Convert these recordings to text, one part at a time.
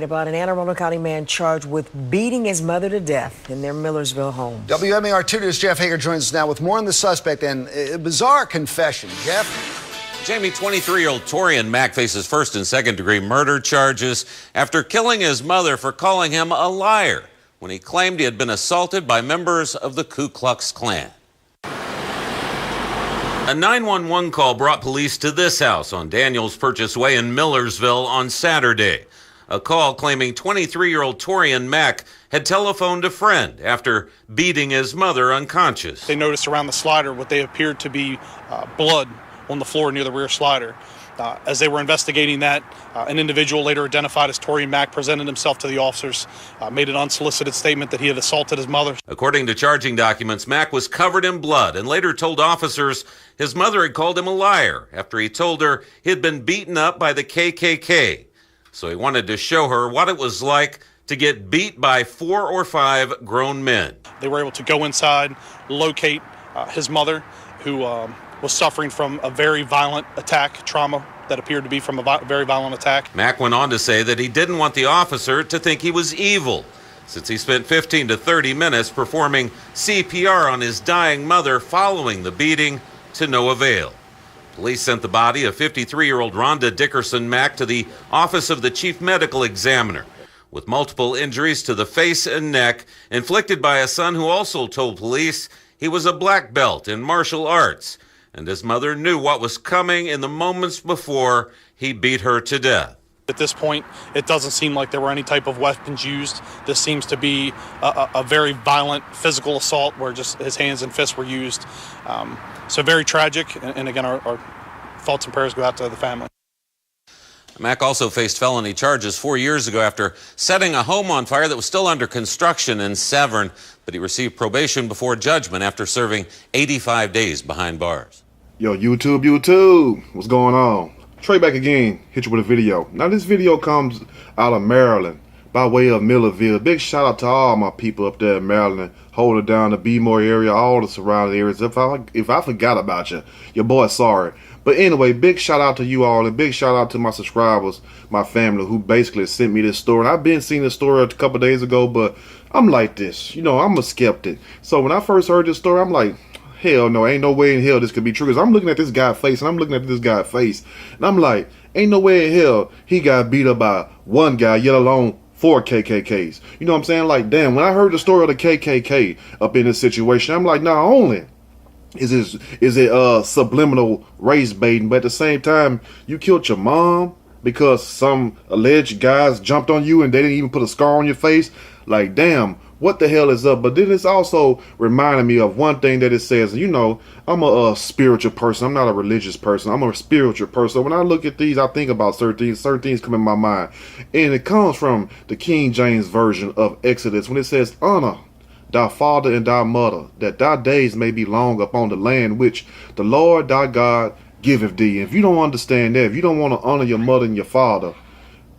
about an Anne Arundel County man charged with beating his mother to death in their Millersville home. WMAR 2 News' Jeff Hager joins us now with more on the suspect and a bizarre confession. Jeff? Jamie, 23-year-old Torian Mack faces first and second-degree murder charges after killing his mother for calling him a liar when he claimed he had been assaulted by members of the Ku Klux Klan. A 911 call brought police to this house on Daniels Purchase Way in Millersville on Saturday. A call claiming 23-year-old Torian Mack had telephoned a friend after beating his mother unconscious. They noticed around the slider what they appeared to be blood on the floor near the rear slider. As they were investigating that, an individual later identified as Torian Mack presented himself to the officers, made an unsolicited statement that he had assaulted his mother. According to charging documents, Mack was covered in blood and later told officers his mother had called him a liar after he told her he had been beaten up by the KKK. So he wanted to show her what it was like to get beat by 4 or 5 grown men. They were able to go inside, locate his mother, who was suffering from a very violent attack, trauma that appeared to be from a very violent attack. Mack went on to say that he didn't want the officer to think he was evil, since he spent 15 to 30 minutes performing CPR on his dying mother following the beating to no avail. Police sent the body of 53-year-old Rhonda Dickerson Mack to the office of the chief medical examiner with multiple injuries to the face and neck inflicted by a son who also told police he was a black belt in martial arts, and his mother knew what was coming in the moments before he beat her to death. At this point, it doesn't seem like there were any type of weapons used. This seems to be a very violent physical assault where just his hands and fists were used. So very tragic, and again, our thoughts and prayers go out to the family. Mack also faced felony charges 4 years ago after setting a home on fire that was still under construction in Severn, but he received probation before judgment after serving 85 days behind bars. Yo, YouTube, what's going on? Trey back again, hit you with a video. Now this video comes out of Maryland by way of Millerville. Big shout out to all my people up there in Maryland, holding down the Bmore area, all the surrounding areas. If I forgot about you, your boy sorry. But anyway, big shout out to you all, and big shout out to my subscribers, my family, who basically sent me this story. And I've been seeing this story a couple days ago, but I'm like this, I'm a skeptic. So when I first heard this story, I'm like, hell no, ain't no way in hell this could be true. Because I'm looking at this guy's face, and I'm looking at this guy's face, and I'm like, ain't no way in hell he got beat up by one guy, yet alone 4 KKKs. You know what I'm saying? Like, damn, when I heard the story of the KKK up in this situation, I'm like, not only is it subliminal race baiting, but at the same time, you killed your mom because some alleged guys jumped on you and they didn't even put a scar on your face. Like, damn, what the hell is up? But then it's also reminding me of one thing that it says, I'm a spiritual person. I'm not a religious person. I'm a spiritual person. When I look at these, I think about certain things come in my mind. And it comes from the King James Version of Exodus when it says, honor thy father and thy mother, that thy days may be long upon the land which the Lord thy God giveth thee. If you don't understand that, if you don't want to honor your mother and your father,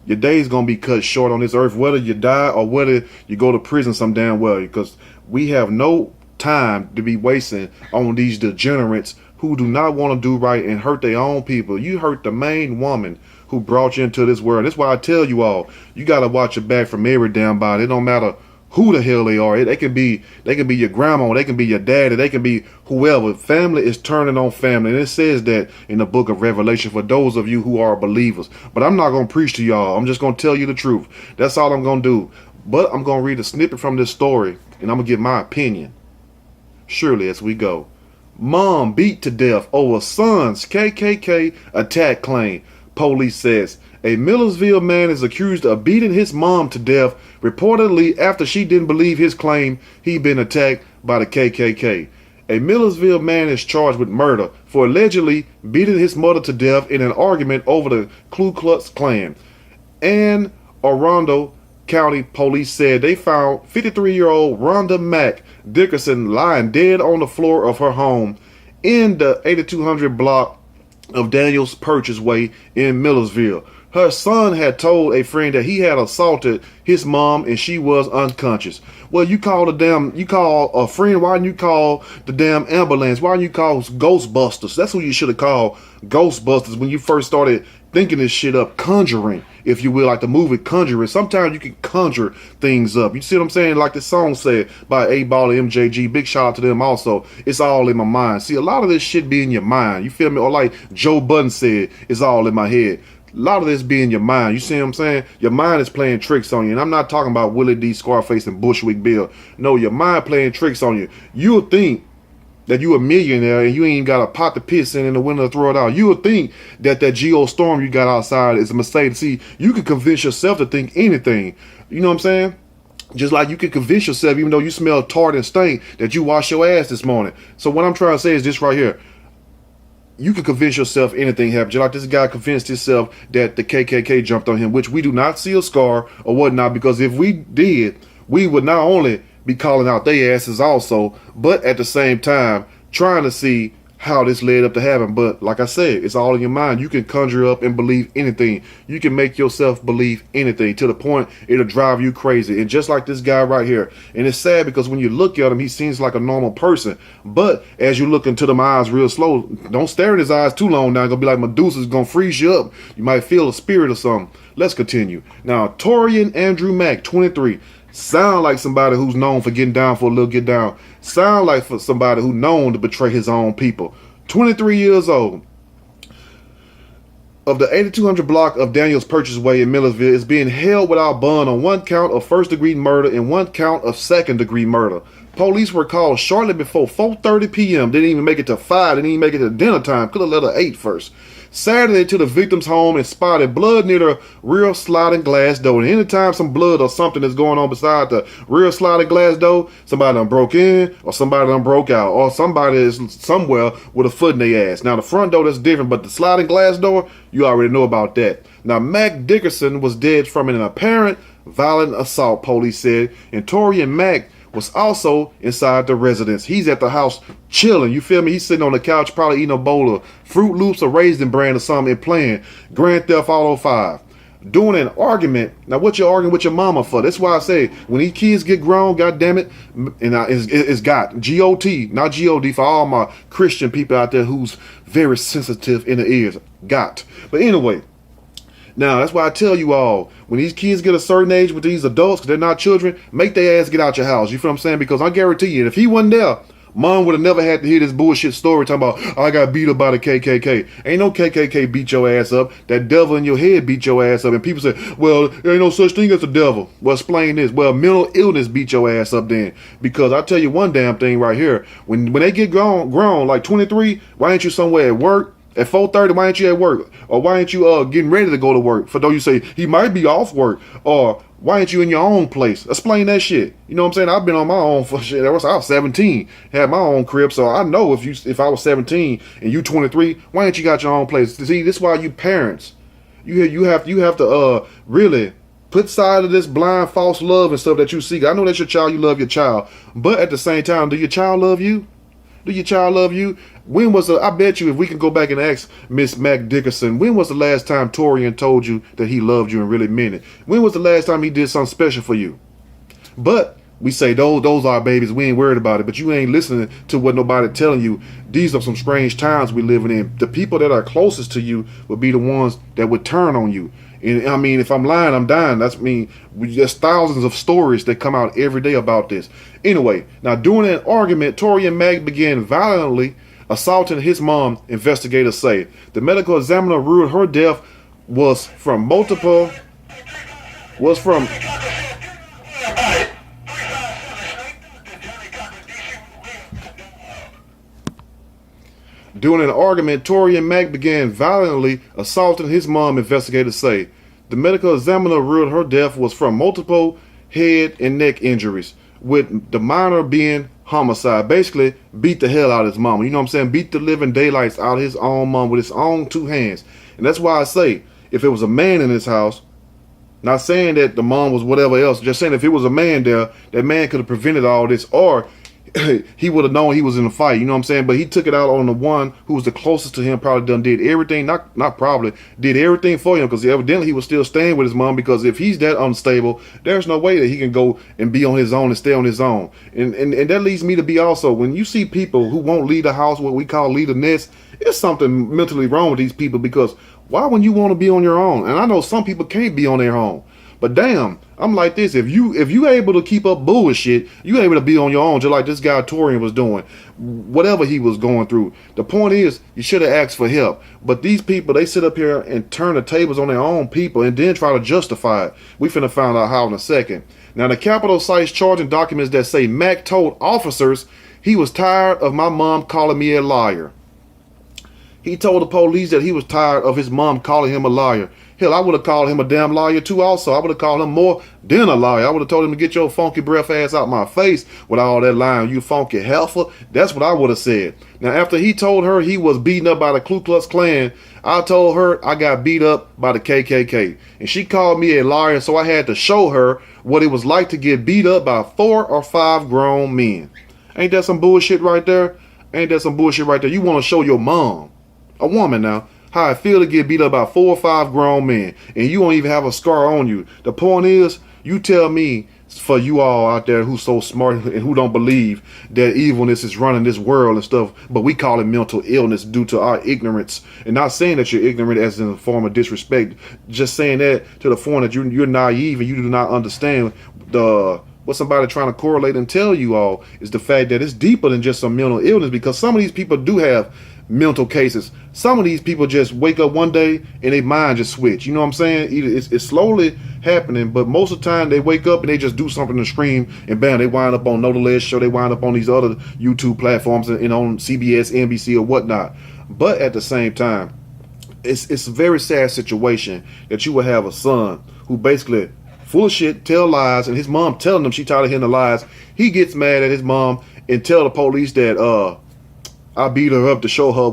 your days going to be cut short on this earth, whether you die or whether you go to prison some damn well, because we have no time to be wasting on these degenerates who do not want to do right and hurt their own people. You hurt the main woman who brought you into this world. That's why I tell you all, you got to watch your back from every damn body. It don't matter who the hell they are. They can be your grandma, they can be your daddy, they can be whoever. Family is turning on family, and it says that in the book of Revelation for those of you who are believers. But I'm not going to preach to y'all. I'm just going to tell you the truth. That's all I'm going to do. But I'm going to read a snippet from this story, and I'm going to give my opinion. Surely as we go. Mom beat to death over son's KKK attack claim. Police says a Millersville man is accused of beating his mom to death, reportedly after she didn't believe his claim he'd been attacked by the KKK. A Millersville man is charged with murder for allegedly beating his mother to death in an argument over the Ku Klux Klan. Anne Arundel County police said they found 53-year-old Rhonda Mack Dickerson lying dead on the floor of her home in the 8200 block of Daniels Purchase Way in Millersville. Her son had told a friend that he had assaulted his mom and she was unconscious. Well, you call a friend. Why didn't you call the damn ambulance? Why didn't you call Ghostbusters? That's who you should have called, Ghostbusters, when you first started thinking this shit up, conjuring, if you will, like the movie Conjuring. Sometimes you can conjure things up. You see what I'm saying? Like the song said by A-Ball and MJG. Big shout out to them also. It's all in my mind. See, a lot of this shit be in your mind. You feel me? Or like Joe Budden said, it's all in my head. A lot of this be in your mind. You see what I'm saying? Your mind is playing tricks on you. And I'm not talking about Willie D, Scarface, and Bushwick Bill. No, your mind playing tricks on you. You'll think that you a millionaire and you ain't got a pot to piss in the window to throw it out. You would think that Geo Storm you got outside is a mistake. See, you can convince yourself to think anything. You know what I'm saying? Just like you can convince yourself, even though you smell tart and stink, that you wash your ass this morning. So what I'm trying to say is this right here. You can convince yourself anything happened. Just like this guy convinced himself that the KKK jumped on him, which we do not see a scar or whatnot, because if we did, we would not only be calling out their asses also, but at the same time trying to see how this led up to happen. But like I said, it's all in your mind. You can conjure up and believe anything. You can make yourself believe anything to the point it'll drive you crazy. And just like this guy right here, and it's sad because when you look at him, he seems like a normal person, but as you look into them eyes real slow, don't stare at his eyes too long. Now it's gonna be like Medusa's gonna freeze you up. You might feel a spirit or something. Let's continue. Now, Torian Andrew Mack, 23. Sound like somebody who's known for getting down for a little get down. Sound like for somebody who's known to betray his own people. 23 years old. Of the 8200 block of Daniels Purchase Way in Millersville is being held without bond on 1 count of first-degree murder and 1 count of second-degree murder. Police were called shortly before 4:30 p.m. Didn't even make it to 5. Didn't even make it to dinner time. Could have let her 8 first. Saturday to the victim's home and spotted blood near the rear sliding glass door. And anytime some blood or something is going on beside the rear sliding glass door, somebody done broke in or somebody done broke out or somebody is somewhere with a foot in their ass. Now the front door, that's different, but the sliding glass door, you already know about that. Now Mac Dickerson was dead from an apparent violent assault, police said, and Torian Mack was also inside the residence. He's at the house chilling, you feel me? He's sitting on the couch probably eating a bowl of Fruit Loops or Raisin Bran or something and playing Grand Theft Auto 5. Doing an argument. Now what you arguing with your mama for? That's why I say when these kids get grown, god damn it, and it's got G-O-T, not G-O-D for all my Christian people out there who's very sensitive in the ears. Got. But anyway, now, that's why I tell you all, when these kids get a certain age with these adults, because they're not children, make their ass get out your house. You feel what I'm saying? Because I guarantee you, if he wasn't there, mom would have never had to hear this bullshit story talking about, I got beat up by the KKK. Ain't no KKK beat your ass up. That devil in your head beat your ass up. And people say, well, there ain't no such thing as a devil. Well, explain this. Well, mental illness beat your ass up then. Because I tell you one damn thing right here. When they get grown, like 23, why ain't you somewhere at work? At 4:30, why ain't you at work? Or why ain't you getting ready to go to work? For though you say he might be off work. Or why ain't you in your own place? Explain that shit. You know what I'm saying? I've been on my own for shit. I was 17, had my own crib, so I know if I was 17 and you 23, why ain't you got your own place? See, this is why you parents, you have to really put aside of this blind false love and stuff that you seek. I know that's your child. You love your child, but at the same time, do your child love you? Do your child love you? When was I bet you if we can go back and ask Miss Mac Dickerson, when was the last time Torian told you that he loved you and really meant it? When was the last time he did something special for you? But we say those are babies, we ain't worried about it, but you ain't listening to what nobody telling you. These are some strange times we living in. The people that are closest to you would be the ones that would turn on you. And I mean, if I'm lying, I'm dying. There's thousands of stories that come out every day about this. Anyway, now during an argument, Torian Mack began violently assaulting his mom, investigators say. The medical examiner ruled her death was from During an argument, Torian Mack began violently assaulting his mom, investigators say. The medical examiner ruled her death was from multiple head and neck injuries, with the minor being homicide. Basically, beat the hell out of his mama. You know what I'm saying? Beat the living daylights out of his own mom with his own 2 hands. And that's why I say, if it was a man in his house, not saying that the mom was whatever else, just saying if it was a man there, that man could have prevented all this, or he would have known he was in a fight, you know what I'm saying? But he took it out on the one who was the closest to him, probably did everything, not probably, did everything for him, because evidently he was still staying with his mom, because if he's that unstable, there's no way that he can go and be on his own and stay on his own. And that leads me to be also, when you see people who won't leave the house, what we call leave the nest, there's something mentally wrong with these people, because why would you want to be on your own? And I know some people can't be on their own. But damn, I'm like this. If you able to keep up bullshit, you able to be on your own, just like this guy Torian was doing, whatever he was going through. The point is, you should have asked for help. But these people, they sit up here and turn the tables on their own people and then try to justify it. We finna find out how in a second. Now, the Capitol cites charging documents that say Mack told officers he was tired of my mom calling me a liar. He told the police that he was tired of his mom calling him a liar. Hell, I would have called him a damn liar too also. I would have called him more than a liar. I would have told him to get your funky breath ass out my face with all that lying, you funky heifer. That's what I would have said. Now, after he told her he was beaten up by the Ku Klux Klan, I told her I got beat up by the KKK. And she called me a liar, so I had to show her what it was like to get beat up by 4 or 5 grown men. Ain't that some bullshit right there? Ain't that some bullshit right there? You want to show your mom, a woman now, how I feel to get beat up by 4 or 5 grown men, and you don't even have a scar on you. The point is, you tell me, for you all out there who's so smart and who don't believe that evilness is running this world and stuff, but we call it mental illness due to our ignorance. And not saying that you're ignorant as in a form of disrespect, just saying that to the point that you're naive and you do not understand what somebody trying to correlate and tell you all is the fact that it's deeper than just some mental illness, because some of these people do have mental cases. Some of these people just wake up one day and their mind just switch. You know what I'm saying? It's slowly happening, but most of the time they wake up and they just do something and scream, and bam, they wind up on Know the Less Show. They wind up on these other YouTube platforms and on CBS, NBC, or whatnot. But at the same time, it's a very sad situation that you would have a son who basically full of shit, tell lies, and his mom telling him she tired of hearing the lies. He gets mad at his mom and tell the police that I beat her up to show her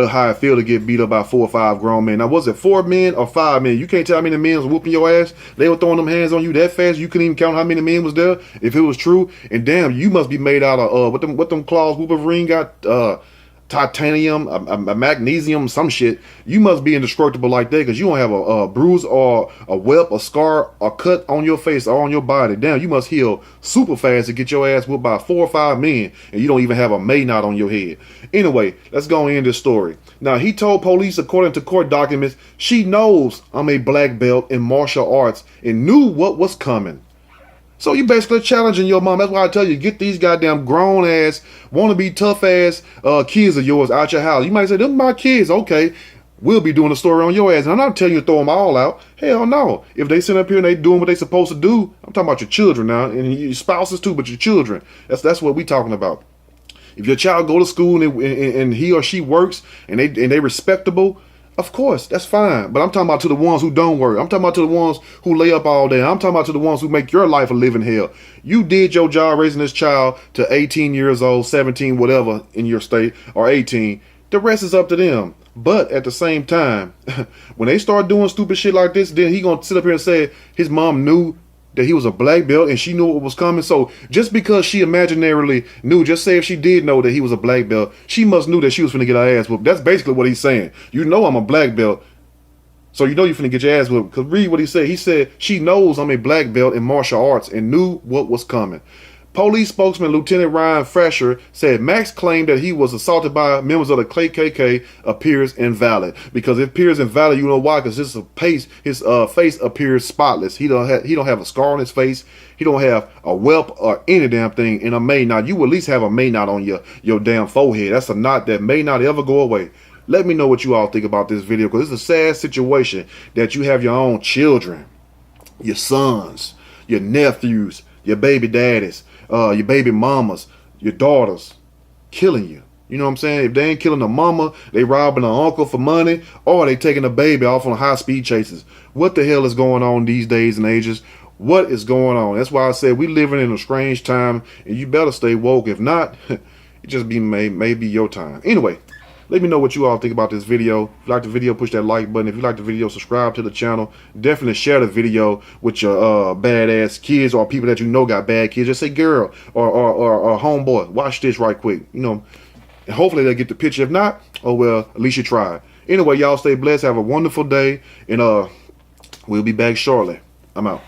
how I feel to get beat up by 4 or 5 grown men. Now, was it 4 men or 5 men? You can't tell how many men was whooping your ass. They were throwing them hands on you that fast. You couldn't even count how many men was there if it was true. And damn, you must be made out of what them claws Wolverine got, titanium, a magnesium, some shit. You must be indestructible like that, because you don't have a bruise or a welt, a scar, or cut on your face or on your body. Damn, you must heal super fast to get your ass whooped by 4 or 5 men, and you don't even have a May knot on your head. Anyway, let's go and end this story. Now, he told police, according to court documents, she knows I'm a black belt in martial arts and knew what was coming. So you basically challenging your mom. That's why I tell you, get these goddamn grown ass, want to be tough ass kids of yours out your house. You might say, them my kids. Okay, we'll be doing a story on your ass. And I'm not telling you to throw them all out. Hell no. If they sit up here and they doing what they supposed to do, I'm talking about your children now, and your spouses too, but your children. That's what we talking about. If your child go to school and he or she works and they respectable, of course, that's fine. But I'm talking about to the ones who don't work. I'm talking about to the ones who lay up all day. I'm talking about to the ones who make your life a living hell. You did your job raising this child to 18 years old, 17, whatever in your state, or 18. The rest is up to them. But at the same time, when they start doing stupid shit like this, then he gonna sit up here and say his mom knew that he was a black belt and she knew what was coming. So just because she imaginarily knew, just say if she did know that he was a black belt, she must knew that she was finna get her ass whooped. That's basically what he's saying. You know I'm a black belt, so you know you're finna get your ass whooped. Because read what he said. He said she knows I'm a black belt in martial arts and knew what was coming. Police spokesman Lieutenant Ryan Fresher said Max claimed that he was assaulted by members of the KKK appears invalid. Because it appears invalid, you know why? Because his face appears spotless. He don't have a scar on his face. He don't have a welt or any damn thing in a May knot. You at least have a May knot on your damn forehead. That's a knot that may not ever go away. Let me know what you all think about this video, because it's a sad situation that you have your own children, your sons, your nephews, your baby daddies, your baby mamas, your daughters, killing you. You know what I'm saying? If they ain't killing the mama, they robbing the uncle for money, or they taking the baby off on high-speed chases. What the hell is going on these days and ages? What is going on? That's why I said we living in a strange time, and you better stay woke. If not, it just be maybe your time. Anyway, Let me know what you all think about this video. If you like the video, push that like button. If you like the video, subscribe to the channel. Definitely share the video with your badass kids or people that you know got bad kids. Just say girl or homeboy, watch this right quick. You know, and hopefully they'll get the picture. If not, oh well, at least you tried. Anyway, y'all stay blessed. Have a wonderful day, and we'll be back shortly. I'm out.